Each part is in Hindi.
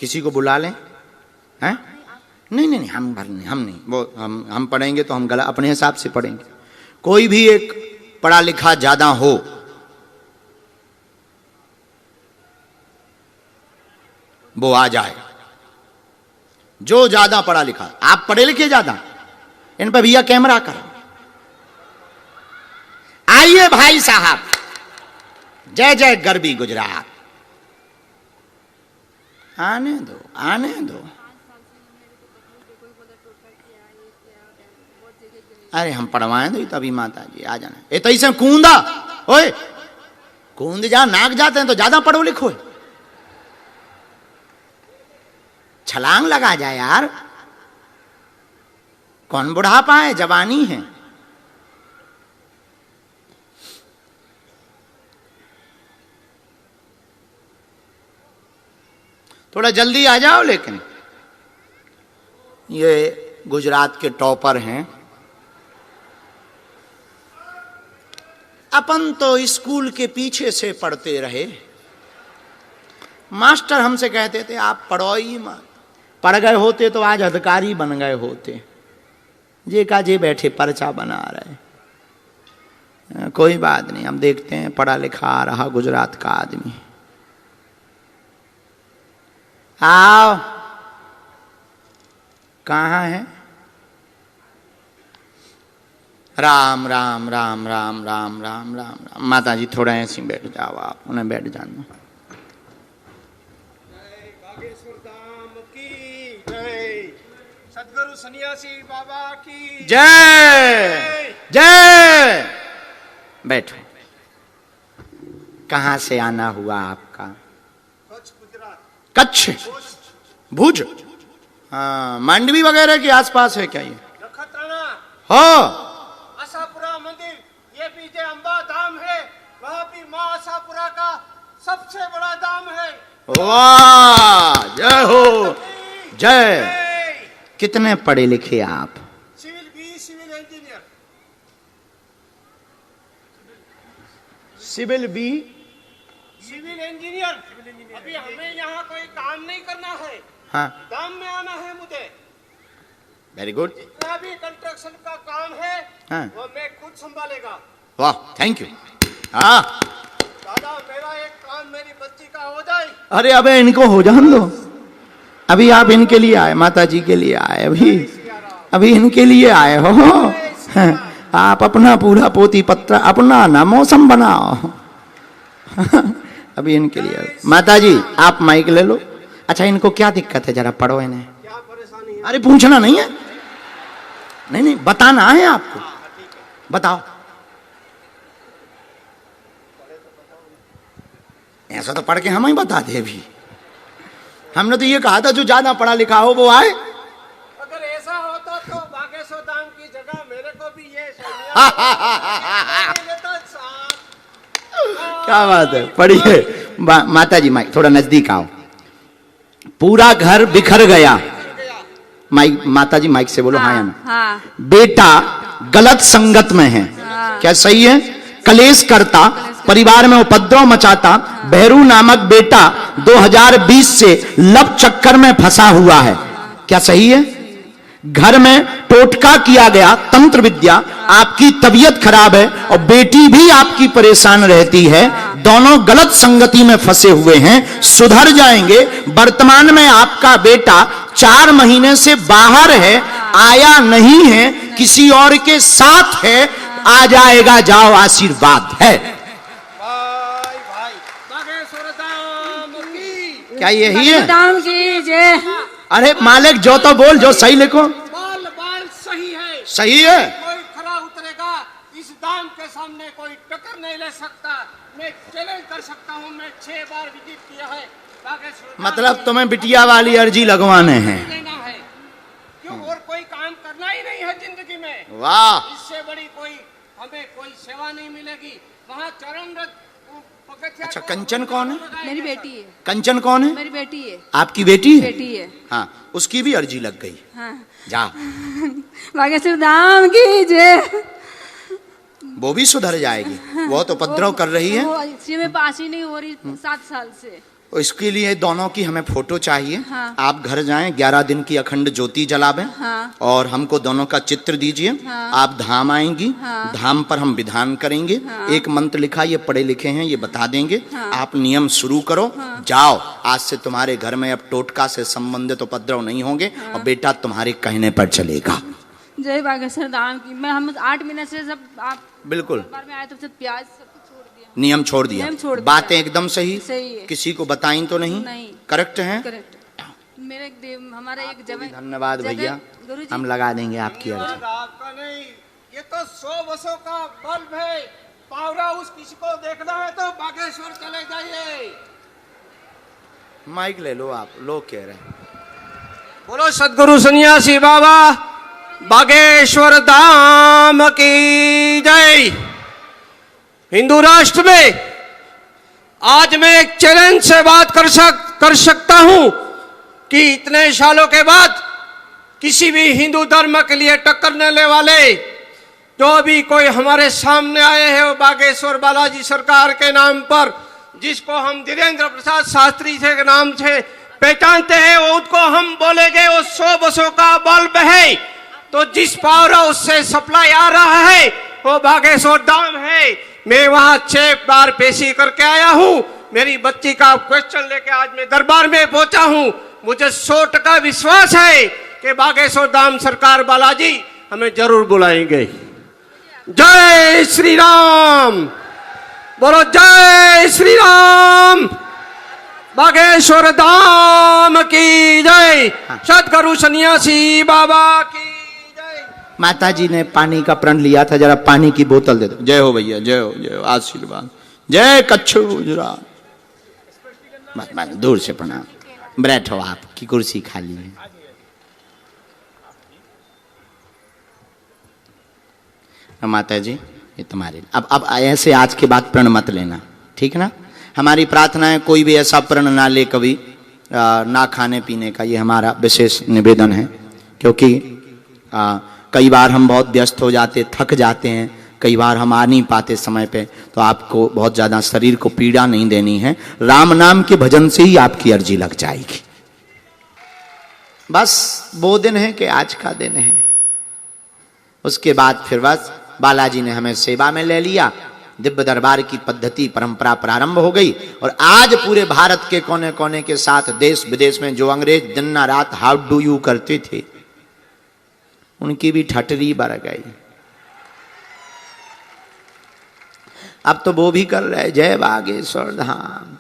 किसी को बुला लें? हैं? नहीं नहीं नहीं, हम नहीं, वो हम पढ़ेंगे तो हम गला अपने हिसाब से पढ़ेंगे। कोई भी एक पढ़ा लिखा ज्यादा हो, वो आ जाए। जो ज्यादा पढ़ा लिखा, आप पढ़े लिखे ज्यादा, इन पर भैया कैमरा करो। आइए भाई साहब, जय जय गरबी गुजरात। आने दो आने दो। अरे हम पढ़वाएं दो तभी माता जी आ जाना। ए तई से कूंदा, ओए कूंद जा, नाक जाते हैं तो ज्यादा पढ़ो लिखो। छलांग लगा जाए यार, कौन बुढ़ापा है, जवानी है। थोड़ा जल्दी आ जाओ। लेकिन ये गुजरात के टॉपर हैं। अपन तो स्कूल के पीछे से पढ़ते रहे। मास्टर हमसे कहते थे आप पढ़ो ही मत। पढ़ गए होते तो आज अधिकारी बन गए होते। जे का जे बैठे पर्चा बना रहे। कोई बात नहीं, हम देखते हैं पढ़ा लिखा आ रहा गुजरात का आदमी। आओ, कहाँ है? राम राम राम राम राम राम राम राम। माता जी थोड़ा ऐसे बैठ जाओ, आप उन्हें बैठ जाना। सदगुरु सन्यासी बाबा की जय जय। बैठो। कहाँ से आना हुआ आपका? कच्छ, भुज। हाँ, मांडवी वगैरह के आसपास है क्या ये? हो आशापुरा मंदिर, ये भी जो अंबा धाम है, वहाँ भी माँ आशापुरा का सबसे बड़ा धाम है। वाह, जय हो जय। कितने पढ़े लिखे आप? Civil B, civil engineer. Civil B, civil engineer. अभी हमें यहाँ कोई काम नहीं करना है। हाँ, काम में आना है मुझे। Very good. जितना भी कंस्ट्रक्शन का काम है, हाँ, वो मैं खुद संभालेगा। वाह, थैंक यू। हाँ, दादा मेरा एक काम मेरी बच्ची का हो जाए। अरे अबे इनको हो जान दो। अभी आप इनके लिए आए, माता जी के लिए आए। अभी इनके लिए आए हो। आप अपना पूरा पोती पत्रा, अपना ना मौसम बनाओ। अभी इनके लिए। माता जी आप माइक ले लो। अच्छा, इनको क्या दिक्कत है, जरा पढ़ो इन्हें। क्या परेशानी है? अरे पूछना नहीं है, नहीं नहीं, बताना है आपको। बताओ। ऐसा तो पढ़ के हम ही बता दे। अभी हमने तो ये कहा था जो ज्यादा पढ़ा लिखा हो वो आए। अगर ऐसा होता तो बागेश्वर धाम की जगह मेरे को भी ये क्या बात है, पढ़िए। माता जी माइक थोड़ा नजदीक आओ। पूरा घर बिखर गया। माइक, माता जी माइक से बोलो। हाँ या ना? हाँ। बेटा गलत संगत में है। हाँ। क्या सही है? कलेश करता, परिवार में उपद्रव मचाता। भैरू नामक बेटा 2020 से लव चक्कर में फंसा हुआ है। क्या सही है? घर में टोटका किया गया, तंत्र विद्या। आपकी तबीयत खराब है और बेटी भी आपकी परेशान रहती है। दोनों गलत संगति में फंसे हुए हैं, सुधर जाएंगे। वर्तमान में आपका बेटा 4 महीने से बाहर है, आया नहीं है, किसी और के साथ है, आ जाएगा। जाओ, आशीर्वाद है। भाई भाई बागेश्वर धाम की। क्या यही है? दाम की जय। अरे मालिक जो तो बोल, जो सही लिखो। बाल बाल सही है। सही है। कोई खरा उतरेगा, इस दाम के सामने कोई टक्कर नहीं ले सकता। मैं चैलेंज कर सकता हूँ। मैं 6 बार विजिट किया है बागेश्वर धाम। मतलब तुम्हें बिटिया वाली अर्जी लगवाने हैं? लेना है क्यों? और कोई काम करना ही नहीं है जिंदगी में। वाह। इससे बड़ी कोई हमें कोई सेवा नहीं मिलेगी। वहाँ चरण रथ पगथिया। अच्छा, कंचन कौन है? मेरी बेटी है। कंचन कौन है? मेरी बेटी है। आपकी बेटी है? बेटी है। हाँ, उसकी भी अर्जी लग गई। हाँ। जा, बागेश्वर धाम की जय। वो भी सुधर जाएगी। वो तो उपद्रव कर रही है। वो इसी में पास ही नहीं हो रही 7 साल से। इसके लिए दोनों की हमें फोटो चाहिए। हाँ। आप घर जाएं, 11 दिन की अखंड ज्योति जलावें। हाँ। और हमको दोनों का चित्र दीजिए। हाँ। आप धाम आएंगी। हाँ। धाम पर हम विधान करेंगे। हाँ। एक मंत्र लिखा, ये पढ़े लिखे हैं, ये बता देंगे। हाँ। आप नियम शुरू करो। हाँ। जाओ, आज से तुम्हारे घर में अब टोटका से संबंधित उपद्रव नहीं होंगे। हाँ। और बेटा तुम्हारे कहने पर चलेगा। जय बागेश्वर धाम की। मैं हम 8 महीने से सब आप बिल्कुल दरबार में आए तो प्याज सब कुछ छोड़ दिया। नियम छोड़ दिया। नियम छोड़ दिया। बातें एकदम सही सही है। किसी को बताई तो नहीं? नहीं। करेक्ट है। करेक्ट। मेरे एक देव हमारा एक जगह। धन्यवाद भैया, गुरुजी हम लगा देंगे आपकी अर्जी। आपका नहीं, ये तो 100 वर्षों का बल्ब है। पावरा उस किसी को देखना है तो बागेश्वर चले जाइए। माइक ले लो, आप लोग कह रहे हैं। बोलो सदगुरु सन्यासी बाबा बागेश्वर धाम की जय। हिंदू राष्ट्र में आज मैं एक चैलेंज से बात कर सकता हूं कि इतने सालों के बाद किसी भी हिंदू धर्म के लिए टक्कर लेने वाले जो भी कोई हमारे सामने आए हैं वो बागेश्वर बालाजी सरकार के नाम पर, जिसको हम धीरेन्द्र प्रसाद शास्त्री से के नाम से पहचानते हैं, उसको हम बोलेंगे वो 100 वर्षों का बल्ब है। तो जिस पावर उससे सप्लाई आ रहा है वो बागेश्वर धाम है। मैं वहां 6 बार पेशी करके आया हूं। मेरी बच्ची का क्वेश्चन लेके आज मैं दरबार में पहुंचा हूं। मुझे 100% विश्वास है कि बागेश्वर धाम सरकार बालाजी हमें जरूर बुलाएंगे। जय श्री राम, बोलो जय श्री राम। बागेश्वर धाम की जय। सदगुरु सन्यासी बाबा की जय। माता जी ने पानी का प्रण लिया था, जरा पानी की बोतल दे दो। जय हो भैया, जय हो, जय हो, आशीर्वाद। जय कच्छु गुजरात। दूर से प्रणाम। बैठो, आपकी कुर्सी खाली है। माता जी ये तुम्हारे। अब ऐसे आज के बाद प्रण मत लेना, ठीक है ना। हमारी प्रार्थना है कोई भी ऐसा प्रण ना ले कभी, ना खाने पीने का। ये हमारा विशेष निवेदन है, क्योंकि कई बार हम बहुत व्यस्त हो जाते, थक जाते हैं, कई बार हम आ नहीं पाते समय पे, तो आपको बहुत ज़्यादा शरीर को पीड़ा नहीं देनी है। राम नाम के भजन से ही आपकी अर्जी लग जाएगी। बस वो दिन है कि आज का दिन है। उसके बाद फिर बस बालाजी ने हमें सेवा में ले लिया। दिव्य दरबार की पद्धति परंपरा प्रारंभ हो गई। और आज पूरे भारत के कोने कोने के साथ देश विदेश में जो अंग्रेज दिन ना रात हाउ डू यू करते थे, उनकी भी ठटरी बढ़ गई। अब तो वो भी कर रहे, जय बागेश्वर धाम।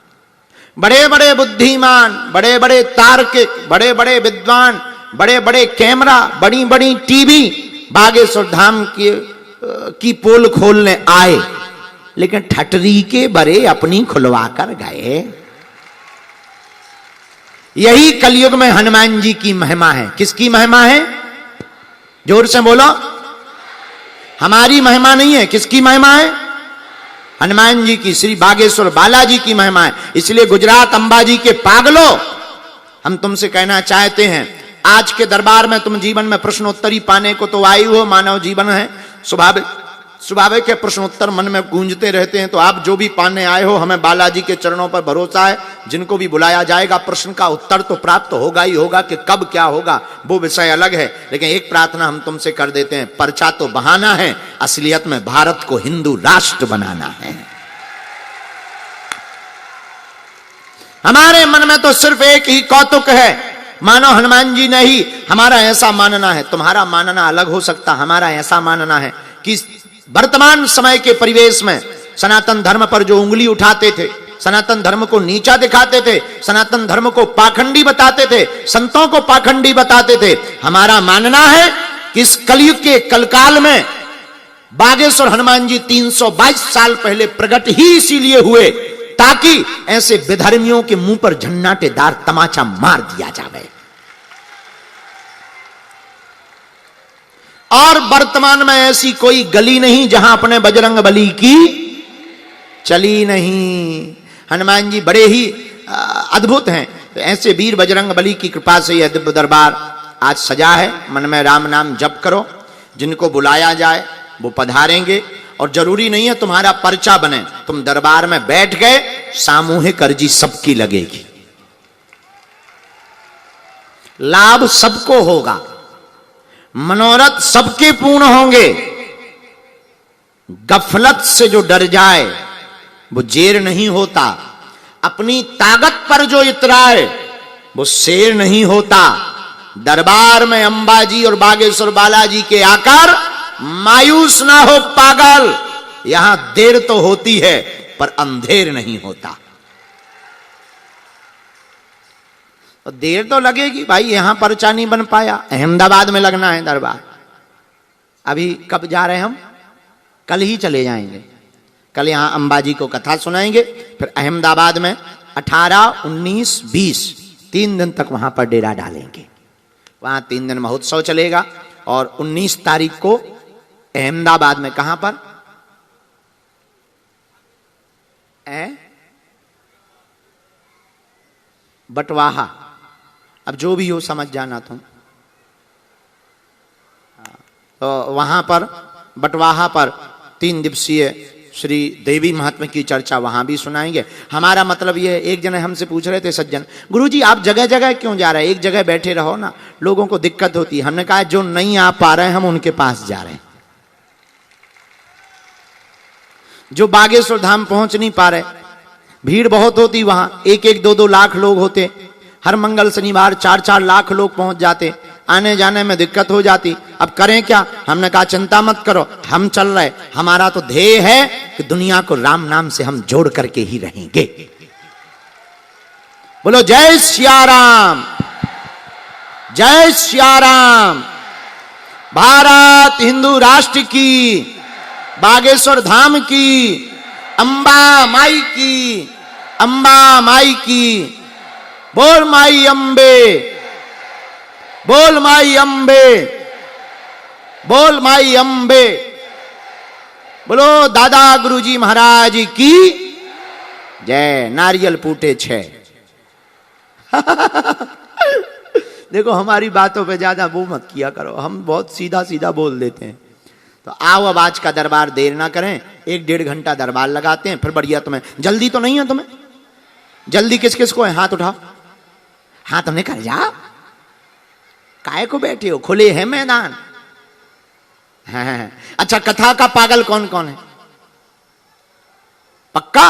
बड़े बड़े बुद्धिमान, बड़े बड़े तार्किक, बड़े बड़े विद्वान, बड़े बड़े कैमरा, बड़ी बड़ी टीवी बागेश्वर धाम की पोल खोलने आए, लेकिन ठटरी के बड़े अपनी खुलवा कर गए। यही कलयुग में हनुमान जी की महिमा है। किसकी महिमा है? जोर से बोलो। हमारी महिमा नहीं है, किसकी महिमा है? हनुमान जी की, श्री बागेश्वर बालाजी की महिमा है। इसलिए गुजरात अंबाजी के पागलो, हम तुमसे कहना चाहते हैं, आज के दरबार में तुम जीवन में प्रश्नोत्तरी पाने को तो आई हो। मानव जीवन है, स्वाभाविक के प्रश्नोत्तर मन में गूंजते रहते हैं। तो आप जो भी पाने आए हो, हमें बालाजी के चरणों पर भरोसा है। जिनको भी बुलाया जाएगा प्रश्न का उत्तर तो प्राप्त होगा ही होगा। कि कब क्या होगा वो विषय अलग है, लेकिन एक प्रार्थना हम तुमसे कर देते हैं। पर्चा तो बहाना है, असलियत में भारत को हिंदू राष्ट्र बनाना है। हमारे मन में तो सिर्फ एक ही कौतुक है, मानो हनुमान जी ने ही। हमारा ऐसा मानना है, तुम्हारा मानना अलग हो सकता। हमारा ऐसा मानना है कि वर्तमान समय के परिवेश में सनातन धर्म पर जो उंगली उठाते थे, सनातन धर्म को नीचा दिखाते थे, सनातन धर्म को पाखंडी बताते थे, संतों को पाखंडी बताते थे, हमारा मानना है कि इस कलयुग के कलकाल में बागेश्वर हनुमान जी 322 साल पहले प्रकट ही इसीलिए हुए ताकि ऐसे विधर्मियों के मुंह पर झन्नाटेदार तमाचा मार दिया जाए। और वर्तमान में ऐसी कोई गली नहीं जहां अपने बजरंग बली की चली नहीं। हनुमान जी बड़े ही अद्भुत हैं। तो ऐसे वीर बजरंग बली की कृपा से यह दिव्य दरबार आज सजा है। मन में राम नाम जप करो, जिनको बुलाया जाए वो पधारेंगे। और जरूरी नहीं है तुम्हारा पर्चा बने, तुम दरबार में बैठ गए सामूहिक अर्जी सबकी लगेगी, लाभ सबको होगा, मनोरथ सबके पूर्ण होंगे। गफलत से जो डर जाए वो जेर नहीं होता, अपनी ताकत पर जो इतराए वो शेर नहीं होता। दरबार में अंबाजी और बागेश्वर बालाजी के आकर मायूस ना हो पागल, यहां देर तो होती है पर अंधेर नहीं होता। तो देर तो लगेगी भाई, यहां पर्चा नहीं बन पाया, अहमदाबाद में लगना है दरबार। अभी कब जा रहे हैं हम? कल ही चले जाएंगे। कल यहां अंबाजी को कथा सुनाएंगे, फिर अहमदाबाद में 18, 19, 20 3 दिन तक वहां पर डेरा डालेंगे। वहां 3 दिन महोत्सव चलेगा और 19 तारीख को अहमदाबाद में कहां पर बटवाहा, अब जो भी हो समझ जाना तुम। तो वहां पर बटवाहा पर 3 दिवसीय श्री देवी महात्मा की चर्चा वहां भी सुनाएंगे। हमारा मतलब यह है, एक जने हमसे पूछ रहे थे सज्जन, गुरुजी आप जगह जगह क्यों जा रहे हैं, एक जगह बैठे रहो ना, लोगों को दिक्कत होती है। हमने कहा जो नहीं आ पा रहे हैं हम उनके पास जा रहे हैं, जो बागेश्वर धाम पहुंच नहीं पा रहे, भीड़ बहुत होती वहां, 1-1, 2-2 लाख लोग होते, हर मंगल शनिवार 4-4 लाख लोग पहुंच जाते, आने जाने में दिक्कत हो जाती। अब करें क्या? हमने कहा चिंता मत करो, हम चल रहे, हमारा तो ध्येय है कि दुनिया को राम नाम से हम जोड़ करके ही रहेंगे। बोलो जय सिया राम, जय सिया राम। भारत हिंदू राष्ट्र की, बागेश्वर धाम की, अंबा माई की, अंबा माई की। बोल माई अंबे, बोल माई अंबे, बोल माई अंबे। बोलो दादा गुरुजी महाराज की जय। नारियल फूटे 6। देखो हमारी बातों पे ज्यादा वो मत किया करो, हम बहुत सीधा सीधा बोल देते हैं। तो आओ अब आज का दरबार देर ना करें, 1-1.5 घंटा दरबार लगाते हैं, फिर बढ़िया। तुम्हें जल्दी तो नहीं है? तुम्हें जल्दी किस किस को है? हाथ उठाओ, हाथ हमने कर जाओ, काहे को बैठे हो, खुले हैं मैदान। हाँ। अच्छा कथा का पागल कौन कौन है? पक्का?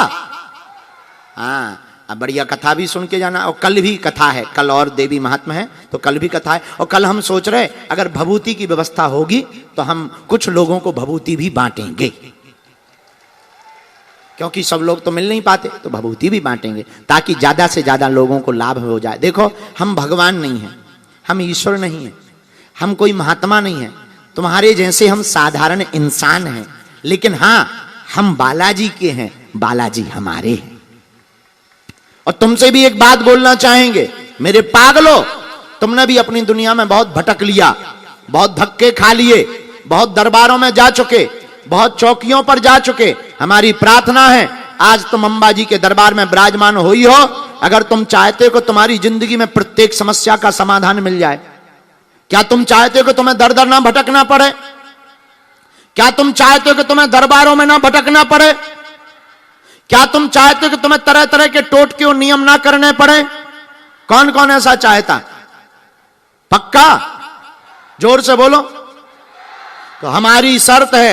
हाँ, अब बढ़िया कथा भी सुन के जाना। और कल भी कथा है, कल और देवी महात्मा है तो कल भी कथा है। और कल हम सोच रहे अगर भभूति की व्यवस्था होगी तो हम कुछ लोगों को भभूति भी बांटेंगे, क्योंकि सब लोग तो मिल नहीं पाते, तो भभूति भी बांटेंगे ताकि ज्यादा से ज्यादा लोगों को लाभ हो जाए। देखो हम भगवान नहीं हैं, हम ईश्वर नहीं हैं, हम कोई महात्मा नहीं है, तुम्हारे जैसे हम साधारण इंसान हैं, लेकिन हाँ हम बालाजी के हैं, बालाजी हमारे हैं। और तुमसे भी एक बात बोलना चाहेंगे, मेरे पागलो, तुमने भी अपनी दुनिया में बहुत भटक लिया, बहुत धक्के खा लिए, बहुत दरबारों में जा चुके, बहुत चौकियों पर जा चुके। हमारी प्रार्थना है आज तुम अंबाजी के दरबार में विराजमान हुई हो, अगर तुम चाहते हो कि तुम्हारी जिंदगी में प्रत्येक समस्या का समाधान मिल जाए, क्या तुम चाहते हो कि तुम्हें दर दर ना भटकना पड़े? क्या तुम चाहते हो कि तुम्हें दरबारों में ना भटकना पड़े? क्या तुम चाहते हो कि तुम्हें तरह तरह के टोटके और नियम ना करने पड़े? कौन कौन ऐसा चाहता? पक्का? जोर से बोलो। तो हमारी शर्त है,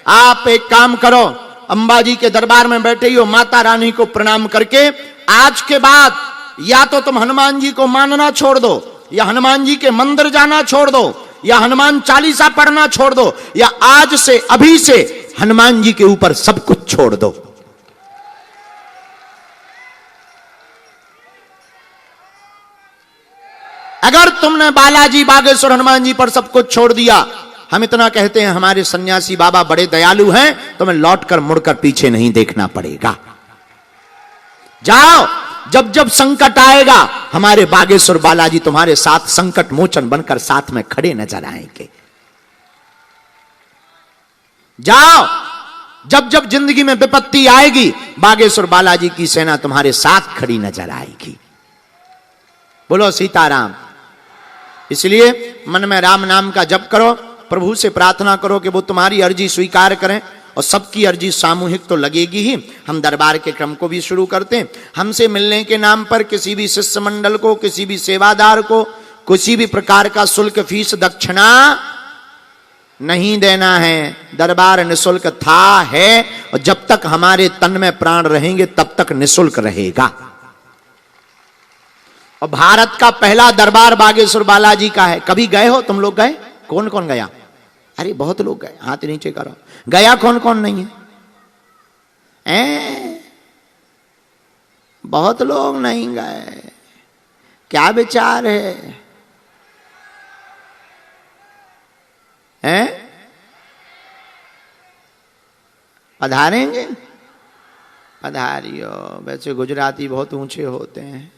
आप एक काम करो, अंबाजी के दरबार में बैठे ही हो, माता रानी को प्रणाम करके आज के बाद या तो तुम हनुमान जी को मानना छोड़ दो, या हनुमान जी के मंदिर जाना छोड़ दो, या हनुमान चालीसा पढ़ना छोड़ दो, या आज से अभी से हनुमान जी के ऊपर सब कुछ छोड़ दो। अगर तुमने बालाजी बागेश्वर हनुमान जी पर सब कुछ छोड़ दिया, हम इतना कहते हैं हमारे सन्यासी बाबा बड़े दयालु हैं, तुम्हें लौटकर मुड़कर पीछे नहीं देखना पड़ेगा। जाओ, जब जब संकट आएगा हमारे बागेश्वर बालाजी तुम्हारे साथ संकट मोचन बनकर साथ में खड़े नजर आएंगे। जाओ, जब जब जिंदगी में विपत्ति आएगी बागेश्वर बालाजी की सेना तुम्हारे साथ खड़ी नजर आएगी। बोलो सीताराम। इसलिए मन में राम नाम का जप करो, प्रभु से प्रार्थना करो कि वो तुम्हारी अर्जी स्वीकार करें और सबकी अर्जी सामूहिक तो लगेगी ही। हम दरबार के क्रम को भी शुरू करते हैं। हमसे मिलने के नाम पर किसी भी शिष्य मंडल को, किसी भी सेवादार को किसी भी प्रकार का शुल्क, फीस, दक्षिणा नहीं देना है। दरबार निशुल्क था, है, और जब तक हमारे तन में प्राण रहेंगे तब तक निशुल्क रहेगा। और भारत का पहला दरबार बागेश्वर बालाजी का है। कभी गए हो तुम लोग? गए? कौन कौन गया? अरे बहुत लोग गए, हाथ नीचे करो। गया कौन कौन नहीं है? बहुत लोग नहीं गए। क्या विचार है? पधारेंगे? पधारियो। वैसे गुजराती बहुत ऊंचे होते हैं।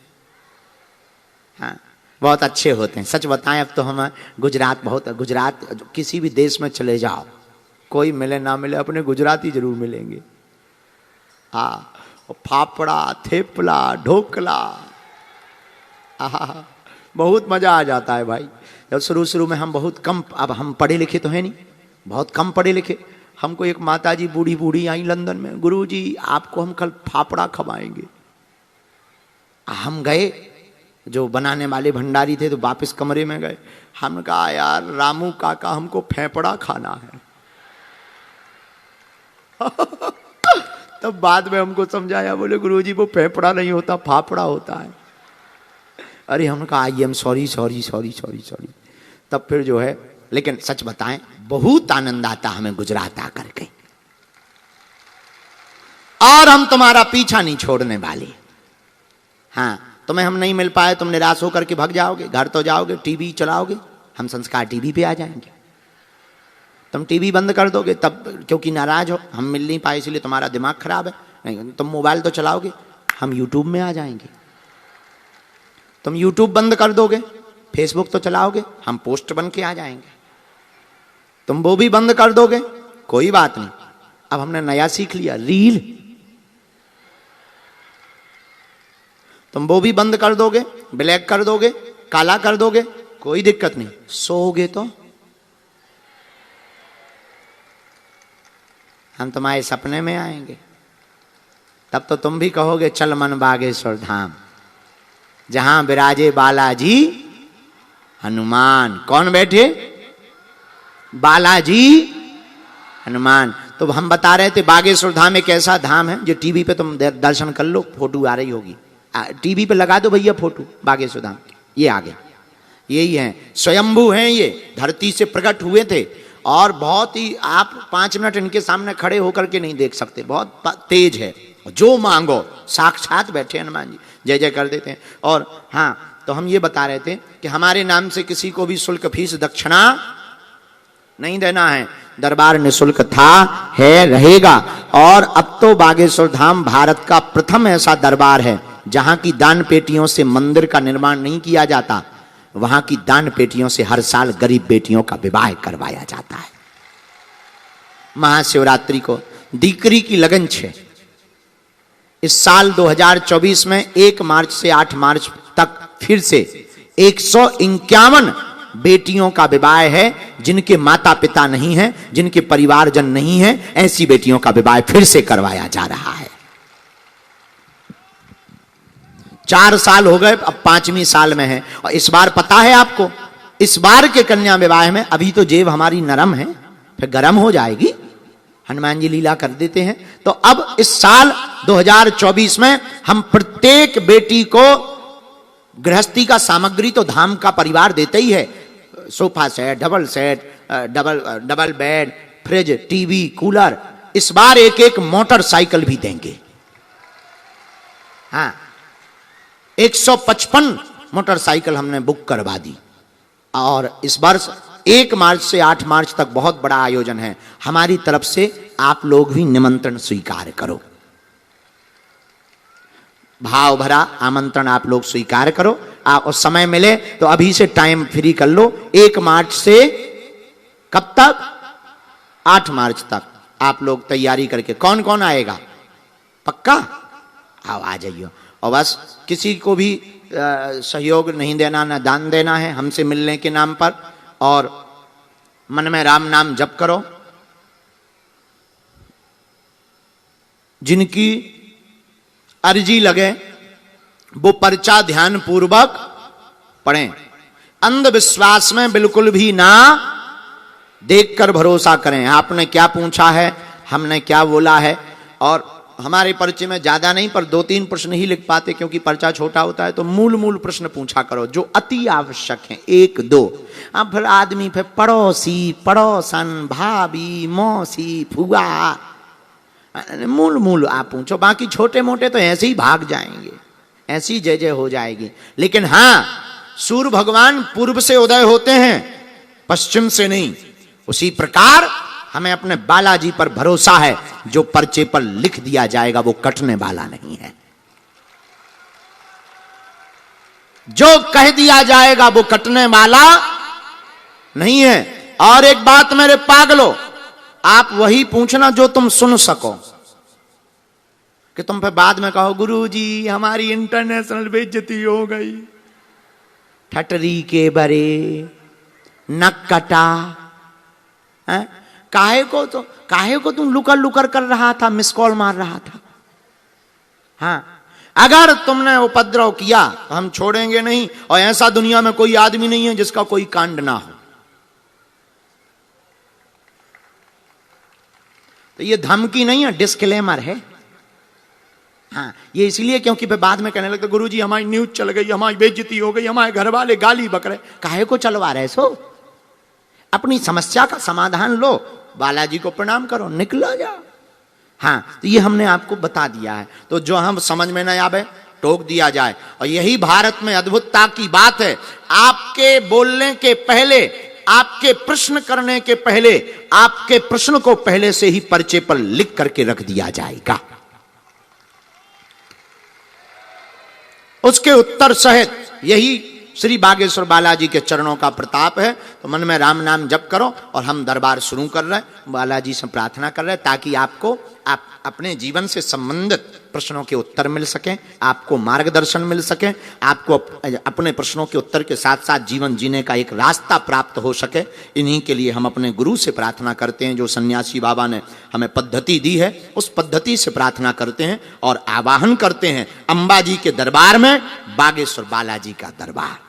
हाँ, बहुत अच्छे होते हैं। सच बताएं, अब तो हम गुजरात किसी भी देश में चले जाओ, कोई मिले ना मिले, अपने गुजराती जरूर मिलेंगे। हाँ, फाफड़ा, थेपला, ढोकला, बहुत मजा आ जाता है भाई। जब शुरू में हम बहुत कम, अब हम पढ़े लिखे तो है नहीं, बहुत कम पढ़े लिखे। हमको एक माताजी बूढ़ी आई लंदन में, गुरुजी आपको हम कल फाफड़ा खवाएंगे। हम गए, जो बनाने वाले भंडारी थे, तो वापस कमरे में गए। हमने कहा यार रामू काका हमको फेफड़ा खाना है। तब बाद में हमको समझाया, बोले गुरुजी वो फेफड़ा नहीं होता, फाफड़ा होता है। अरे हमने कहा आई एम सॉरी। तब फिर जो है, लेकिन सच बताएं बहुत आनंद आता हमें गुजरात आकर के, और हम तुम्हारा पीछा नहीं छोड़ने वाले। हाँ, तुम्हें हम नहीं मिल पाए, तुम निराश होकर के भाग जाओगे, घर तो जाओगे, टीवी चलाओगे, हम संस्कार टीवी पे आ जाएंगे। तुम टीवी बंद कर दोगे तब, क्योंकि नाराज हो, हम मिल नहीं पाए इसलिए तुम्हारा दिमाग खराब है। नहीं, तुम मोबाइल तो चलाओगे, हम यूट्यूब में आ जाएंगे। तुम यूट्यूब बंद कर दोगे, फेसबुक तो चलाओगे, हम पोस्ट बन के आ जाएंगे। तुम वो भी बंद कर दोगे, कोई बात नहीं। अब हमने नया सीख लिया, रील। तुम वो भी बंद कर दोगे, ब्लैक कर दोगे, काला कर दोगे, कोई दिक्कत नहीं। सोओगे तो हम तुम्हारे सपने में आएंगे, तब तो तुम भी कहोगे चल मन बागेश्वर धाम, जहां विराजे बालाजी हनुमान। कौन बैठे? बालाजी हनुमान। तो हम बता रहे थे बागेश्वर धाम एक ऐसा धाम है जो टीवी पे तुम दर्शन कर लो, फोटो आ रही होगी, टीवी पे लगा दो भैया फोटो बागेश्वर धाम, ये आ गया। यही है, स्वयंभू हैं ये, धरती से प्रकट हुए थे। और बहुत ही, आप 5 मिनट इनके सामने खड़े होकर के नहीं देख सकते, बहुत तेज है। जो मांगो साक्षात बैठे हनुमान जी, जय जय कर देते हैं। और हाँ, तो हम ये बता रहे थे कि हमारे नाम से किसी को भी शुल्क, फीस, दक्षिणा नहीं देना है। दरबार निशुल्क था, है, रहेगा। और अब तो बागेश्वर धाम भारत का प्रथम ऐसा दरबार है जहां की दान पेटियों से मंदिर का निर्माण नहीं किया जाता, वहां की दान पेटियों से हर साल गरीब बेटियों का विवाह करवाया जाता है। महाशिवरात्रि को दीकरी की लगन छे। इस साल 2024 में 1 मार्च से 8 मार्च तक फिर से 151 बेटियों का विवाह है, जिनके माता पिता नहीं हैं, जिनके परिवारजन नहीं हैं, ऐसी बेटियों का विवाह फिर से करवाया जा रहा है। 4 साल हो गए, अब 5वीं साल में है। और इस बार पता है आपको, इस बार के कन्या विवाह में अभी तो जेब हमारी नरम है, फिर गरम हो जाएगी। हनुमान जी लीला कर देते हैं। तो अब इस साल 2024 में हम प्रत्येक बेटी को गृहस्थी का सामग्री तो धाम का परिवार देते ही है, sofa set, double bed, fridge, TV, cooler. इस बार एक मोटरसाइकिल भी देंगे। हाँ, 155 मोटरसाइकिल हमने बुक करवा दी। और इस वर्ष 1 मार्च से 8 मार्च तक बहुत बड़ा आयोजन है। हमारी तरफ से आप लोग भी निमंत्रण स्वीकार करो, भाव भरा आमंत्रण आप लोग स्वीकार करो। आप उस समय मिले तो अभी से टाइम फ्री कर लो। 1 मार्च से कब तक? 8 मार्च तक आप लोग तैयारी करके, कौन कौन आएगा? पक्का आओ, आ जाइए। और बस किसी को भी सहयोग नहीं देना, ना दान देना है, हमसे मिलने के नाम पर। और मन में राम नाम जप करो, जिनकी अर्जी लगे वो पर्चा ध्यान पूर्वक पढ़ें। अंधविश्वास में बिल्कुल भी ना देखकर भरोसा करें। आपने क्या पूछा है, हमने क्या बोला है, और हमारे पर्चे में ज्यादा नहीं पर 2-3 प्रश्न ही लिख पाते क्योंकि पर्चा छोटा होता है, तो मूल प्रश्न पूछा करो जो अति आवश्यक है, 1-2। अब फिर आदमी फिर पड़ोसी, पड़ोसन, भाभी, मौसी, फुआ, मूल आप पूछो। बाकी छोटे मोटे तो ऐसे ही भाग जाएंगे, ऐसी जय जय हो जाएगी। लेकिन हां, सूर्य भगवान पूर्व से उदय होते हैं, पश्चिम से नहीं। उसी प्रकार हमें अपने बालाजी पर भरोसा है, जो पर्चे पर लिख दिया जाएगा वो कटने वाला नहीं है, जो कह दिया जाएगा वो कटने वाला नहीं है। और एक बात मेरे पागलो, आप वही पूछना जो तुम सुन सको, कि तुम फिर बाद में कहो गुरुजी हमारी इंटरनेशनल बेइज्जती हो गई, ठटरी के बरे, नक कटा, काहे को तुम लुकर कर रहा था, मिस कॉल मार रहा था। हाँ, अगर तुमने उपद्रव किया तो हम छोड़ेंगे नहीं, और ऐसा दुनिया में कोई आदमी नहीं है जिसका कोई कांड ना हो। तो ये धमकी नहीं है, डिस्क्लेमर है। हाँ, ये इसलिए क्योंकि फिर बाद में कहने लगते गुरुजी हमारी न्यूज चल गई, हमारी बेइज्जती हो गई, हमारे घर वाले गाली बक रहे। काहे को चलवा रहे सो? अपनी समस्या का समाधान लो, बालाजी को प्रणाम करो, निकला जाओ। हाँ, तो ये हमने आपको बता दिया है। तो जो हम समझ में न आवे टोक दिया जाए। और यही भारत में अद्भुतता की बात है, आपके बोलने के पहले, आपके प्रश्न करने के पहले, आपके प्रश्न को पहले से ही पर्चे पर लिख करके रख दिया जाएगा। उसके उत्तर सहित, यही श्री बागेश्वर बालाजी के चरणों का प्रताप है। तो मन में राम नाम जप करो, और हम दरबार शुरू कर रहे हैं, बालाजी से प्रार्थना कर रहे हैं ताकि आपको अपने जीवन से संबंधित प्रश्नों के उत्तर मिल सके, आपको मार्गदर्शन मिल सके, आपको अपने प्रश्नों के उत्तर के साथ साथ जीवन जीने का एक रास्ता प्राप्त हो सके। इन्हीं के लिए हम अपने गुरु से प्रार्थना करते हैं, जो सन्यासी बाबा ने हमें पद्धति दी है, उस पद्धति से प्रार्थना करते हैं और आवाहन करते हैं अंबाजी के दरबार में, बागेश्वर बालाजी का दरबार।